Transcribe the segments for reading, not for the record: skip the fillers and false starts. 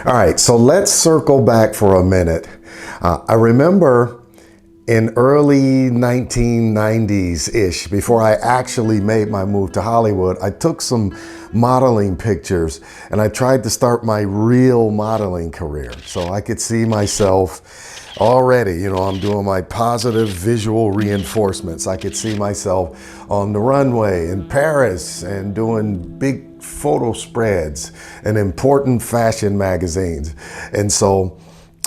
All right, so let's circle back for a minute. I remember in early 1990s-ish, before I actually made my move to Hollywood, I took some modeling pictures and I tried to start my real modeling career. So I could see myself already, I'm doing my positive visual reinforcements. I could see myself on the runway in Paris and doing big photo spreads in important fashion magazines. And so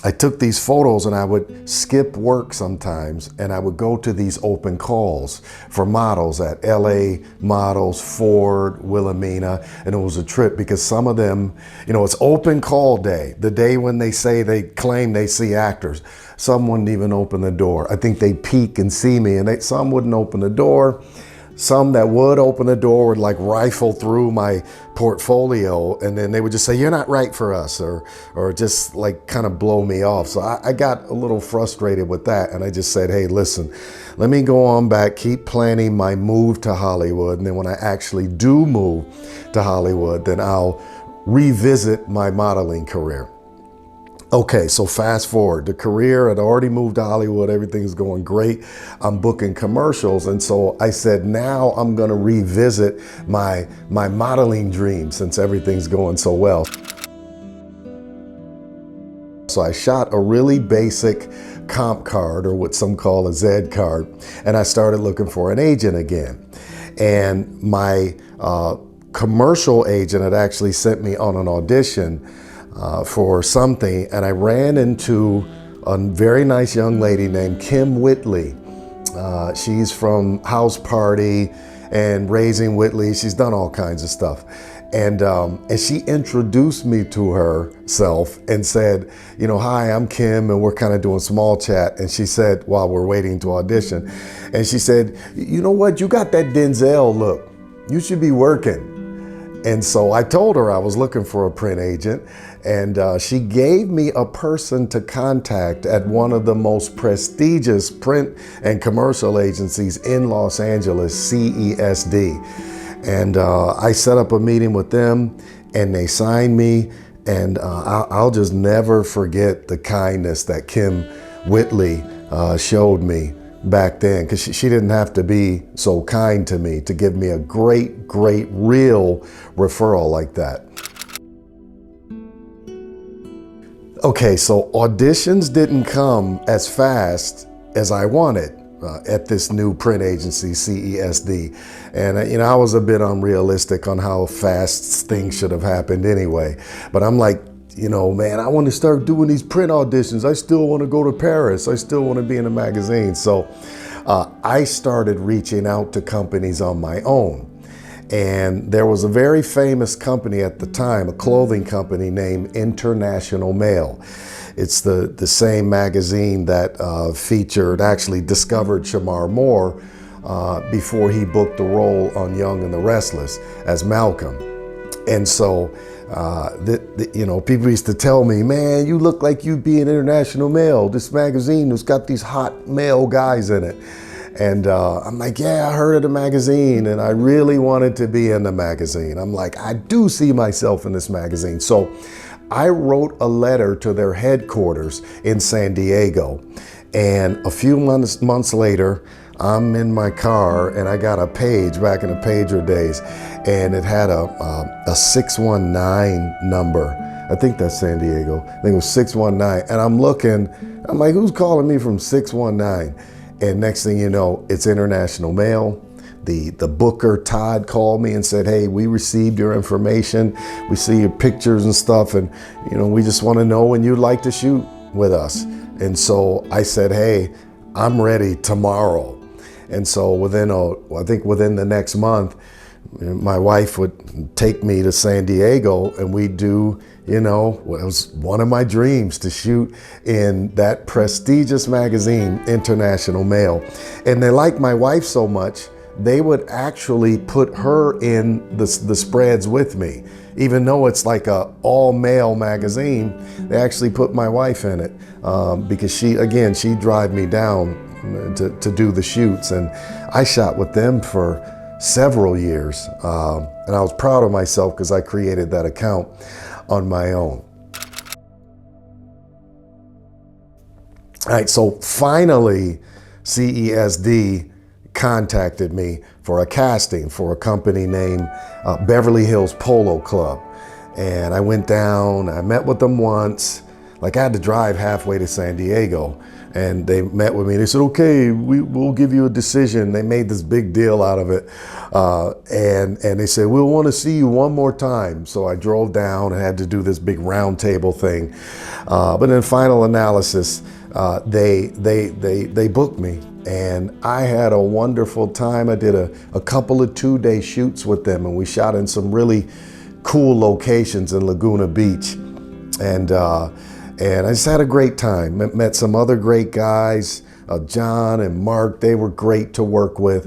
I took these photos and I would skip work sometimes and I would go to these open calls for models at LA Models, Ford, Wilhelmina, and it was a trip because some of them, it's open call day, the day when they say they claim they see actors. Some wouldn't even open the door. I think they'd peek and see me and some wouldn't open the door. Some that would open the door would like rifle through my portfolio and then they would just say, "You're not right for us," or just like kind of blow me off. So I got a little frustrated with that and I just said, "Hey, listen, let me go on back, keep planning my move to Hollywood. And then when I actually do move to Hollywood, then I'll revisit my modeling career." Okay, so fast forward, the career, I'd already moved to Hollywood, everything's going great. I'm booking commercials. And so I said, now I'm gonna revisit my modeling dream since everything's going so well. So I shot a really basic comp card, or what some call a Z card, and I started looking for an agent again. And my commercial agent had actually sent me on an audition for something, and I ran into a very nice young lady named Kim Whitley. She's from House Party and Raising Whitley. She's done all kinds of stuff. And she introduced me to herself and said, "Hi, I'm Kim," and we're kind of doing small chat. And she said, while we're waiting to audition, and she said, "You know what? You got that Denzel look. You should be working." And so I told her I was looking for a print agent, and she gave me a person to contact at one of the most prestigious print and commercial agencies in Los Angeles, CESD. And I set up a meeting with them and they signed me, and I'll just never forget the kindness that Kim Whitley showed me back then, because she didn't have to be so kind to me to give me a great real referral like that. Okay, so auditions didn't come as fast as I wanted at this new print agency, CESD. And I was a bit unrealistic on how fast things should have happened anyway. But I'm like, man, I want to start doing these print auditions. I still want to go to Paris. I still want to be in a magazine. So I started reaching out to companies on my own. And there was a very famous company at the time, a clothing company named International Male. It's the same magazine that actually discovered Shamar Moore before he booked the role on Young and the Restless as Malcolm. And so, people used to tell me, "Man, you look like you'd be an International Male, this magazine has got these hot male guys in it." And I'm like, "Yeah, I heard of the magazine," and I really wanted to be in the magazine. I'm like, I do see myself in this magazine. So I wrote a letter to their headquarters in San Diego. And a few months later, I'm in my car and I got a page back in the pager days, and it had a 619 number. I think that's San Diego. I think it was 619. And I'm like, who's calling me from 619? And next thing you know, it's International Male. The booker, Todd, called me and said, "Hey, we received your information. We see your pictures and stuff. And, we just want to know when you'd like to shoot with us." And so I said, "Hey, I'm ready tomorrow." And so within the next month, my wife would take me to San Diego and we'd do, it was one of my dreams to shoot in that prestigious magazine, International Male. And they liked my wife so much, they would actually put her in the spreads with me. Even though it's like a all-male magazine, they actually put my wife in it because she'd drive me down to do the shoots. And I shot with them for several years. And I was proud of myself because I created that account on my own. All right, so finally, CESD contacted me for a casting for a company named Beverly Hills Polo Club. And I went down, I met with them once, like I had to drive halfway to San Diego. And they met with me. They said, okay, we'll give you a decision. They made this big deal out of it. And they said, we'll want to see you one more time. So I drove down and had to do this big round table thing. But in final analysis, they booked me. And I had a wonderful time. I did a couple of 2-day shoots with them, and we shot in some really cool locations in Laguna Beach. And I just had a great time. Met some other great guys, John and Mark. They were great to work with.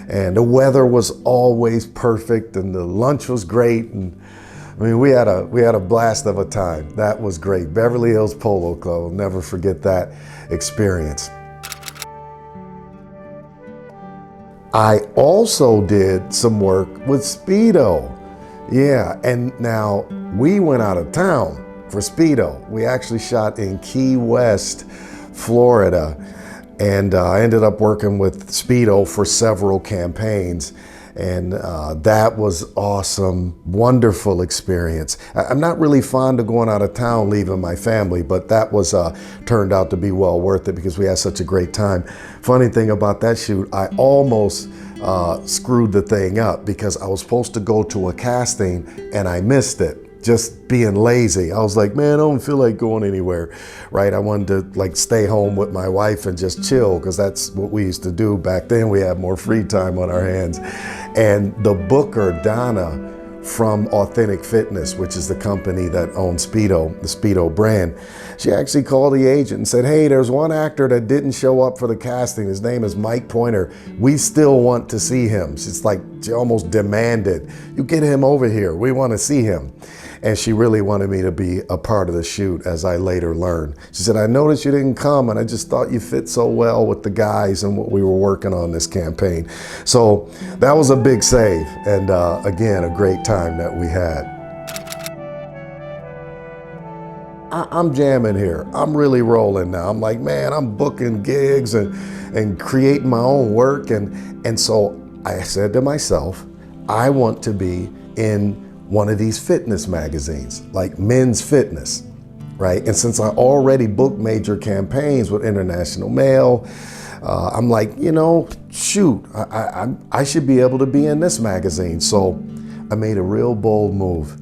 And the weather was always perfect, and the lunch was great. And I mean, we had a blast of a time. That was great. Beverly Hills Polo Club, I'll never forget that experience. I also did some work with Speedo. Yeah, and now we went out of town for Speedo. We actually shot in Key West, Florida, and I ended up working with Speedo for several campaigns, and that was awesome, wonderful experience. I'm not really fond of going out of town, leaving my family, but that was turned out to be well worth it because we had such a great time. Funny thing about that shoot, I almost screwed the thing up because I was supposed to go to a casting and I missed it. Just being lazy. I was like, man, I don't feel like going anywhere, right? I wanted to like stay home with my wife and just chill because that's what we used to do back then. We had more free time on our hands. And the booker, Donna, from Authentic Fitness, which is the company that owns Speedo, the Speedo brand, she actually called the agent and said, hey, there's one actor that didn't show up for the casting. His name is Mike Pointer. We still want to see him. She's like, she almost demanded, you get him over here. We want to see him. And she really wanted me to be a part of the shoot, as I later learned. She said, I noticed you didn't come, and I just thought you fit so well with the guys and what we were working on this campaign. So that was a big save, and again, a great time that we had. I'm jamming here. I'm really rolling now. I'm like, man, I'm booking gigs and creating my own work. And so I said to myself, I want to be in one of these fitness magazines, like Men's Fitness, right? And since I already booked major campaigns with International Mail, I'm like, you know, shoot, I should be able to be in this magazine. So I made a real bold move.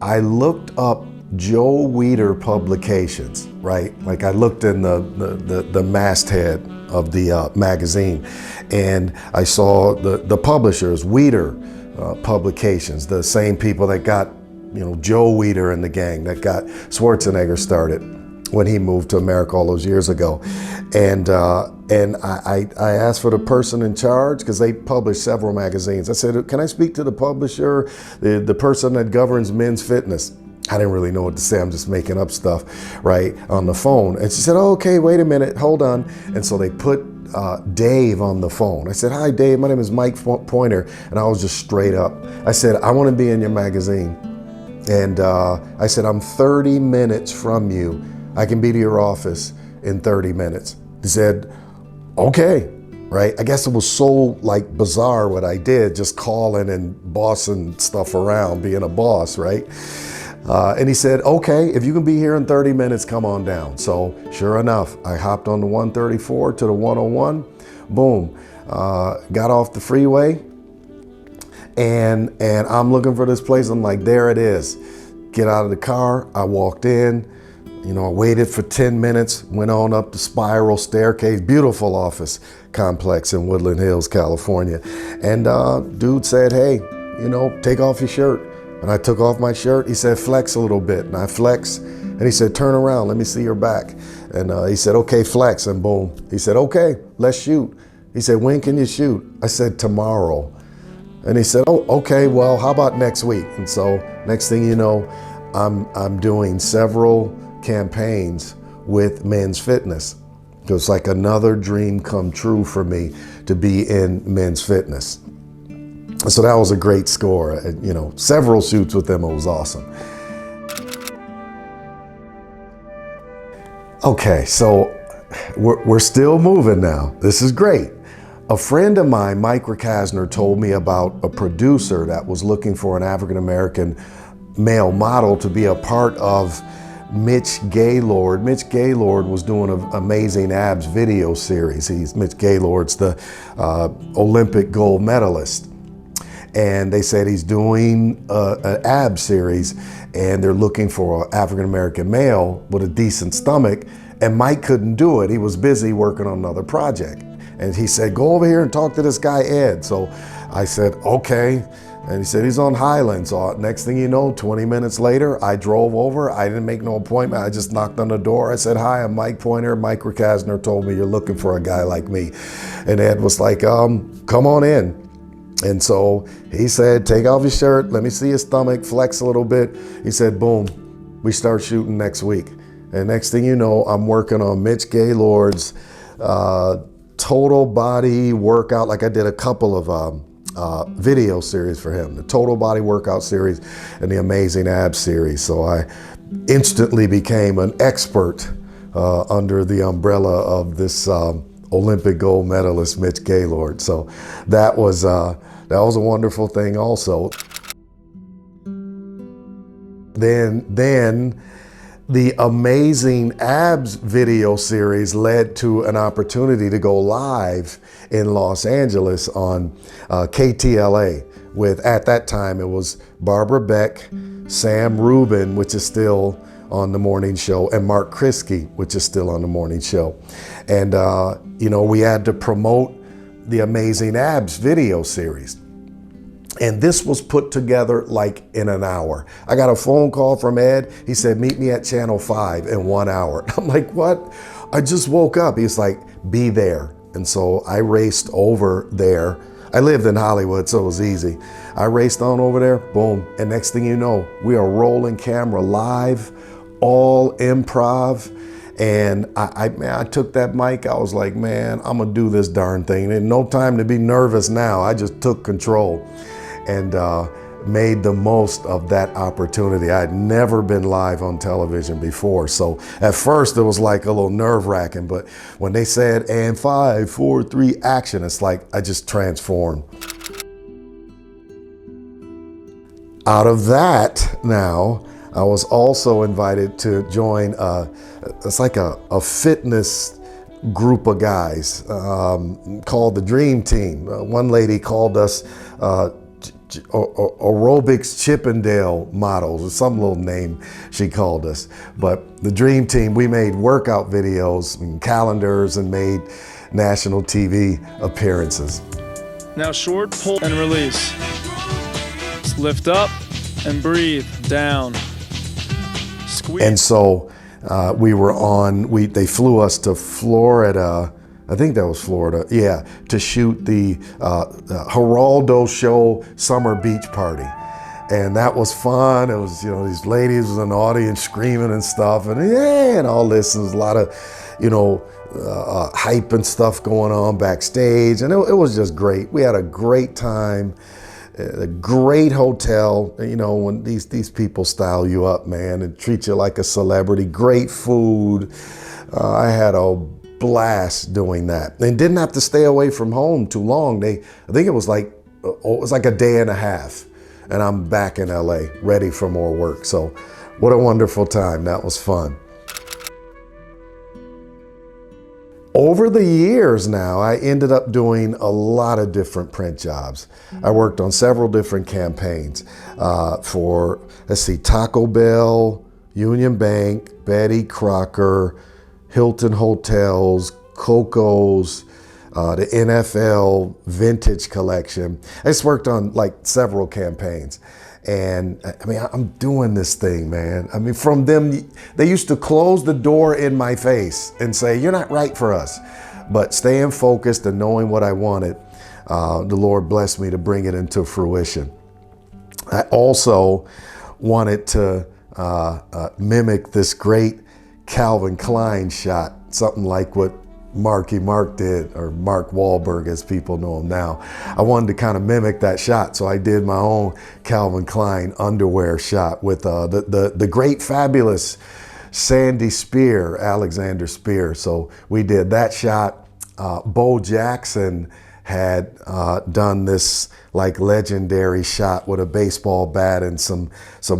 I looked up Joe Weider publications, right? Like I looked in the masthead of the magazine, and I saw the publishers, Weider publications, the same people that got, you know, Joe Weider and the gang that got Schwarzenegger started when he moved to America all those years ago. And I asked for the person in charge because they published several magazines. I said, can I speak to the publisher, the person that governs Men's Fitness? I didn't really know what to say. I'm just making up stuff, right, on the phone. And she said, oh, okay, wait a minute, hold on. And so they put Dave on the phone. I said, hi, Dave, my name is Mike Pointer. And I was just straight up. I said, I want to be in your magazine. And I said, I'm 30 minutes from you. I can be to your office in 30 minutes. He said, okay, right? I guess it was so like bizarre what I did, just calling and bossing stuff around, being a boss, right? And he said, okay, if you can be here in 30 minutes, come on down. So sure enough, I hopped on the 134 to the 101, boom, got off the freeway, and I'm looking for this place. I'm like, there it is. Get out of the car. I walked in, you know, I waited for 10 minutes, went on up the spiral staircase, beautiful office complex in Woodland Hills, California. And dude said, hey, you know, take off your shirt. And I took off my shirt. He said, flex a little bit. And I flexed. And he said, turn around. Let me see your back. And he said, okay, flex. And boom. He said, okay, let's shoot. He said, when can you shoot? I said, tomorrow. And he said, oh, okay, well, how about next week? And so next thing you know, I'm doing several campaigns with Men's Fitness. It was like another dream come true for me to be in Men's Fitness. So that was a great score. You know, several shoots with them, it was awesome. Okay, so we're still moving now. This is great. A friend of mine, Mike Kasner, told me about a producer that was looking for an African-American male model to be a part of Mitch Gaylord. Mitch Gaylord was doing an Amazing Abs video series. Mitch Gaylord's the Olympic gold medalist. And they said he's doing an ab series and they're looking for an African-American male with a decent stomach. And Mike couldn't do it. He was busy working on another project. And he said, go over here and talk to this guy, Ed. So I said, okay. And he said, he's on Highland. So next thing you know, 20 minutes later, I drove over. I didn't make no appointment. I just knocked on the door. I said, hi, I'm Mike Pointer. Mike Kasner told me you're looking for a guy like me. And Ed was like, come on in. And so he said, take off your shirt. Let me see your stomach, flex a little bit. He said, boom, we start shooting next week. And next thing you know, I'm working on Mitch Gaylord's total body workout. Like I did a couple of video series for him, the total body workout series and the Amazing Abs series. So I instantly became an expert under the umbrella of this Olympic gold medalist, Mitch Gaylord. So that was a wonderful thing also. Then the Amazing Abs video series led to an opportunity to go live in Los Angeles on KTLA with, at that time, it was Barbara Beck, Sam Rubin, which is still on the morning show, and Mark Kriske, which is still on the morning show. And, we had to promote the Amazing Abs video series. And this was put together like in an hour. I got a phone call from Ed. He said, meet me at Channel 5 in 1 hour. I'm like, what? I just woke up. He's like, be there. And so I raced over there. I lived in Hollywood, so it was easy. I raced on over there, boom. And next thing you know, we are rolling camera live, all improv. And I took that mic. I was like, man, I'm gonna do this darn thing. And no time to be nervous now. I just took control and made the most of that opportunity. I'd never been live on television before. So at first it was like a little nerve-wracking, but when they said, and 5, 4, 3, action, it's like I just transformed. Out of that now, I was also invited to join, it's like a fitness group of guys called the Dream Team. One lady called us aerobics Chippendale models, or some little name she called us. But the Dream Team, we made workout videos and calendars and made national TV appearances. Now short pull and release. Just lift up and breathe down. Squeeze. And so we were on, they flew us to Florida, I think that was Florida, yeah, to shoot the Geraldo Show summer beach party. And that was fun. It was, these ladies was in the audience screaming and stuff, and yeah, and all this. There was a lot of, hype and stuff going on backstage, and it was just great. We had a great time. A great hotel, when these people style you up, man, and treat you like a celebrity. Great food. I had a blast doing that, and didn't have to stay away from home too long. I think it was like a day and a half, and I'm back in LA, ready for more work. So, what a wonderful time. That was fun. Over the years now, I ended up doing a lot of different print jobs. I worked on several different campaigns for, Taco Bell, Union Bank, Betty Crocker, Hilton Hotels, Coco's, the NFL Vintage Collection. I just worked on like several campaigns. And I'm doing this thing, man. From them, they used to close the door in my face and say, you're not right for us. But staying focused and knowing what I wanted, the Lord blessed me to bring it into fruition. I also wanted to mimic this great Calvin Klein shot, something like what Marky Mark did, or Mark Wahlberg as people know him now. I wanted to kind of mimic that shot, so I did my own Calvin Klein underwear shot with the great fabulous Sandy Spear, Alexander Spear. So we did that shot. Bo Jackson had done this like legendary shot with a baseball bat and some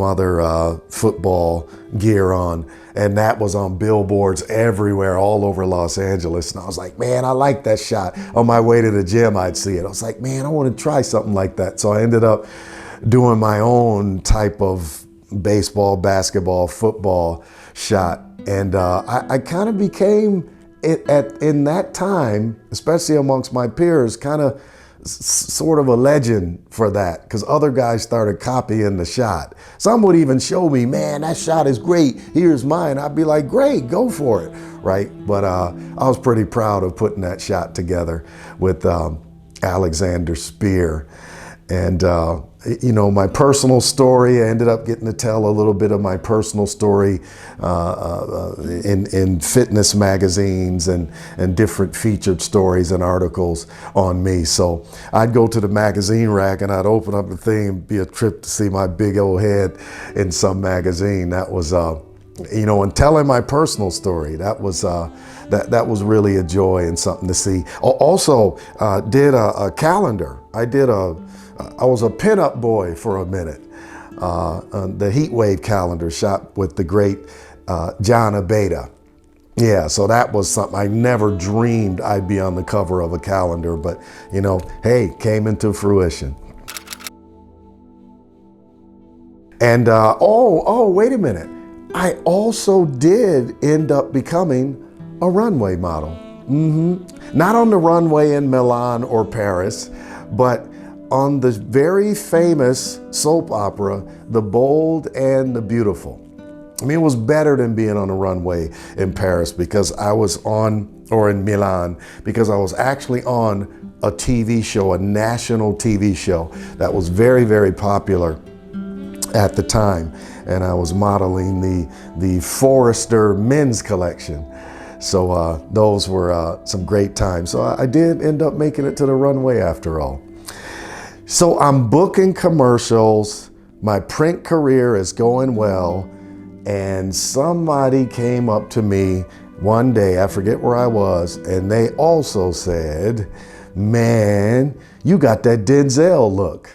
other football gear on. And that was on billboards everywhere, all over Los Angeles. And I was like, man, I like that shot. On my way to the gym, I'd see it. I was like, man, I want to try something like that. So I ended up doing my own type of baseball, basketball, football shot. And I kind of became, in that time, especially amongst my peers, kind of sort of a legend for that, because other guys started copying the shot. Some would even show me, man, that shot is great, here's mine. I'd be like, great, go for it, right? But I was pretty proud of putting that shot together with Alexander Spear. And you know, my personal story, I ended up getting to tell a little bit of my personal story in fitness magazines and different featured stories and articles on me. So I'd go to the magazine rack and I'd open up the thing and be a trip to see my big old head in some magazine. That was, you know, and telling my personal story, that was was really a joy and something to see. Also did a calendar. I was a pinup boy for a minute. The Heat Wave calendar shot with the great John Abeda. Yeah, so that was something I never dreamed I'd be on the cover of a calendar, but you know, hey, came into fruition. And wait a minute. I also did end up becoming a runway model. Not on the runway in Milan or Paris, but on the very famous soap opera, The Bold and the Beautiful. I mean, it was better than being on a runway in Paris because I was on, or in Milan, because I was actually on a TV show, a national TV show that was very, very popular at the time. And I was modeling the Forrester men's collection. So those were some great times. So I did end up making it to the runway after all. So I'm booking commercials, my print career is going well, and somebody came up to me one day, I forget where I was, and they also said, man, you got that Denzel look.